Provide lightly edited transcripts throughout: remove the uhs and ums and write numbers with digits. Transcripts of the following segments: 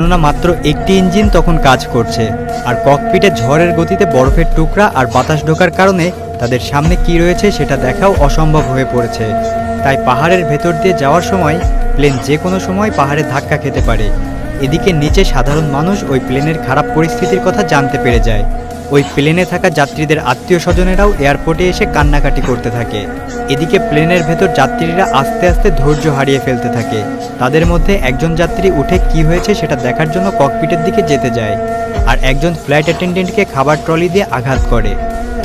কেননা মাত্র একটি ইঞ্জিন তখন কাজ করছে, আর ককপিটে ঝড়ের গতিতে বরফের টুকরা আর বাতাস ঢোকার কারণে তাদের সামনে কি রয়েছে সেটা দেখাও অসম্ভব হয়ে পড়েছে। তাই পাহাড়ের ভেতর দিয়ে যাওয়ার সময় প্লেন যে কোনো সময় পাহাড়ে ধাক্কা খেতে পারে। এদিকে নিচে সাধারণ মানুষ ওই প্লেনের খারাপ পরিস্থিতির কথা জানতে পেরে যায়। ওই প্লেনে থাকা যাত্রীদের আত্মীয় স্বজনেরাও এয়ারপোর্টে এসে কান্নাকাটি করতে থাকে। এদিকে প্লেনের ভেতর যাত্রীরা আস্তে আস্তে ধৈর্য হারিয়ে ফেলতে থাকে। তাদের মধ্যে একজন যাত্রী উঠে কি হয়েছে সেটা দেখার জন্য ককপিটের দিকে যেতে যায়, আর একজন ফ্লাইট অ্যাটেন্ডেন্টকে খাবার ট্রলি দিয়ে আঘাত করে।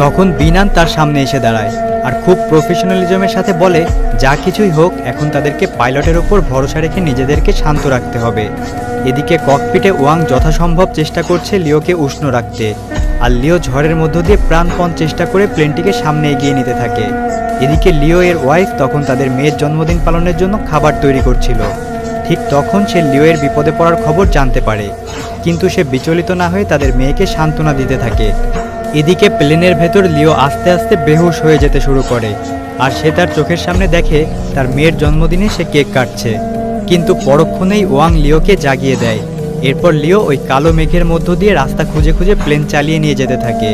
তখন বিনান তার সামনে এসে দাঁড়ায় আর খুব প্রফেশনালিজমের সাথে বলে, যা কিছুই হোক এখন তাদেরকে পাইলটের ওপর ভরসা রেখে নিজেদেরকে শান্ত রাখতে হবে। এদিকে ককপিটে ওয়াং যথাসম্ভব চেষ্টা করছে লিওকে উষ্ণ রাখতে, আর লিও ঝড়ের মধ্য দিয়ে প্রাণপণ চেষ্টা করে প্লেনটিকে সামনে এগিয়ে নিতে থাকে। এদিকে লিও এর ওয়াইফ তখন তাদের মেয়ের জন্মদিন পালনের জন্য খাবার তৈরি করছিল। ঠিক তখন সে লিও এর বিপদে পড়ার খবর জানতে পারে, কিন্তু সে বিচলিত না হয়ে তাদের মেয়েকে সান্ত্বনা দিতে থাকে। এদিকে প্লেনের ভেতর লিও আস্তে আস্তে বেহুশ হয়ে যেতে শুরু করে, আর সে তার চোখের সামনে দেখে তার মেয়ের জন্মদিনে সে কেক কাটছে। কিন্তু পরক্ষণেই ওয়াং লিওকে জাগিয়ে দেয়। এরপর লিও ওই কালো মেঘের মধ্য দিয়ে রাস্তা খুঁজে খুঁজে প্লেন চালিয়ে নিয়ে যেতে থাকে।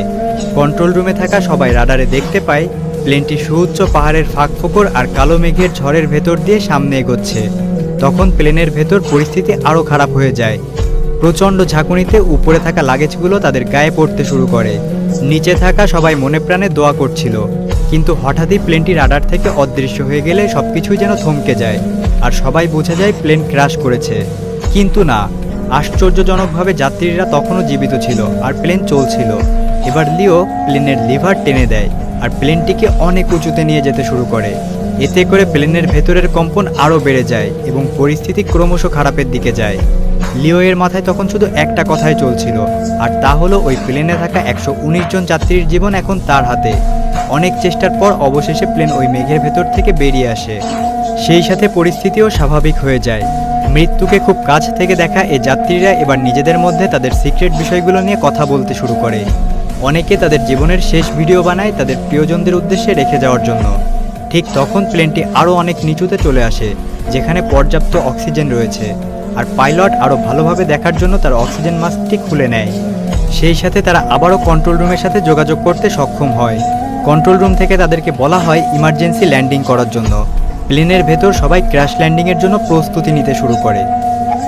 কন্ট্রোল রুমে থাকা সবাই রাডারে দেখতে পায় প্লেনটি সুউচ্চ পাহাড়ের ফাঁক ফোকর আর কালো মেঘের ঝড়ের ভেতর দিয়ে সামনে এগোচ্ছে। তখন প্লেনের ভেতর পরিস্থিতি আরও খারাপ হয়ে যায়। প্রচণ্ড ঝাঁকুনিতে উপরে থাকা লাগেজগুলো তাদের গায়ে পড়তে শুরু করে। নিচে থাকা সবাই মনে প্রাণে দোয়া করছিল, কিন্তু হঠাৎই প্লেনটি রাডার থেকে অদৃশ্য হয়ে গেলে সবকিছুই যেন থমকে যায়, আর সবাই বোঝা যায় প্লেন ক্র্যাশ করেছে। কিন্তু না, আশ্চর্যজনকভাবে যাত্রীরা তখনও জীবিত ছিল আর প্লেন চলছিল। এবার লিও প্লেনের লিভার টেনে দেয় আর প্লেনটিকে অনেক উঁচুতে নিয়ে যেতে শুরু করে। এতে করে প্লেনের ভেতরের কম্পন আরও বেড়ে যায় এবং পরিস্থিতি ক্রমশ খারাপের দিকে যায়। লিও এর মাথায় তখন শুধু একটা কথাই চলছিল, আর তা হলো ওই প্লেনে থাকা 119 জন যাত্রীর জীবন এখন তার হাতে। অনেক চেষ্টার পর অবশেষে প্লেন ওই মেঘের ভেতর থেকে বেরিয়ে আসে। সেই সাথে পরিস্থিতিও স্বাভাবিক হয়ে যায়। মৃত্যুকে খুব কাছ থেকে দেখা এই যাত্রীরা এবার নিজেদের মধ্যে তাদের সিক্রেট বিষয়গুলো নিয়ে কথা বলতে শুরু করে। অনেকে তাদের জীবনের শেষ ভিডিও বানায় তাদের প্রিয়জনদের উদ্দেশ্যে রেখে যাওয়ার জন্য। ঠিক তখন প্লেনটি আরও অনেক নিচুতে চলে আসে, যেখানে পর্যাপ্ত অক্সিজেন রয়েছে, আর পাইলট আরও ভালোভাবে দেখার জন্য তার অক্সিজেন মাস্কটি খুলে নেয়। সেই সাথে তারা আবারও কন্ট্রোল রুমের সাথে যোগাযোগ করতে সক্ষম হয়। কন্ট্রোল রুম থেকে তাদেরকে বলা হয় ইমার্জেন্সি ল্যান্ডিং করার জন্য। প্লেনের ভেতর সবাই ক্র্যাশ ল্যান্ডিংয়ের জন্য প্রস্তুতি নিতে শুরু করে।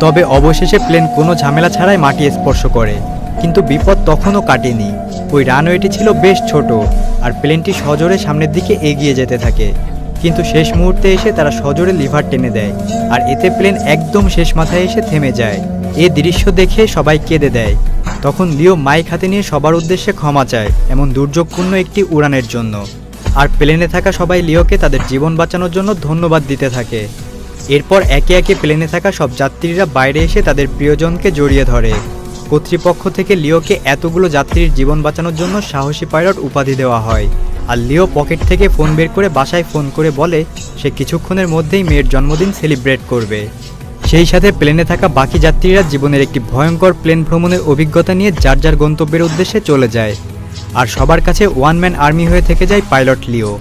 তবে অবশেষে প্লেন কোনো ঝামেলা ছাড়াই মাটি স্পর্শ করে, কিন্তু বিপদ তখনও কাটেনি। ওই রানওয়েটি ছিল বেশ ছোট, আর প্লেনটি সজোরে সামনের দিকে এগিয়ে যেতে থাকে। কিন্তু শেষ মুহূর্তে এসে তারা সজোরে লিভার টেনে দেয়, আর এতে প্লেন একদম শেষ মাথায় এসে থেমে যায়। এই দৃশ্য দেখে সবাই কেঁদে দেয়। তখন লিও মাইক হাতে নিয়ে সবার উদ্দেশ্যে ক্ষমা চায় এমন দুর্যোগপূর্ণ একটি উড়ানের জন্য, আর প্লেনে থাকা সবাই লিওকে তাদের জীবন বাঁচানোর জন্য ধন্যবাদ দিতে থাকে। এরপর একে একে প্লেনে থাকা সব যাত্রীরা বাইরে এসে তাদের প্রিয়জনকে জড়িয়ে ধরে। কর্তৃপক্ষ থেকে লিওকে এতগুলো যাত্রীর জীবন বাঁচানোর জন্য সাহসী পাইলট উপাধি দেওয়া হয়। আর লিও পকেট থেকে ফোন বের করে বাসায় ফোন করে বলে সে কিছুক্ষণের মধ্যেই মেয়ের জন্মদিন সেলিব্রেট করবে। সেই সাথে প্লেনে থাকা বাকি যাত্রীরা জীবনের একটি ভয়ঙ্কর প্লেন ভ্রমণের অভিজ্ঞতা নিয়ে যার যার গন্তব্যের উদ্দেশ্যে চলে যায়। আর সবার কাছে ওয়ান ম্যান আর্মি হয়ে থেকে যায় পাইলট লিও।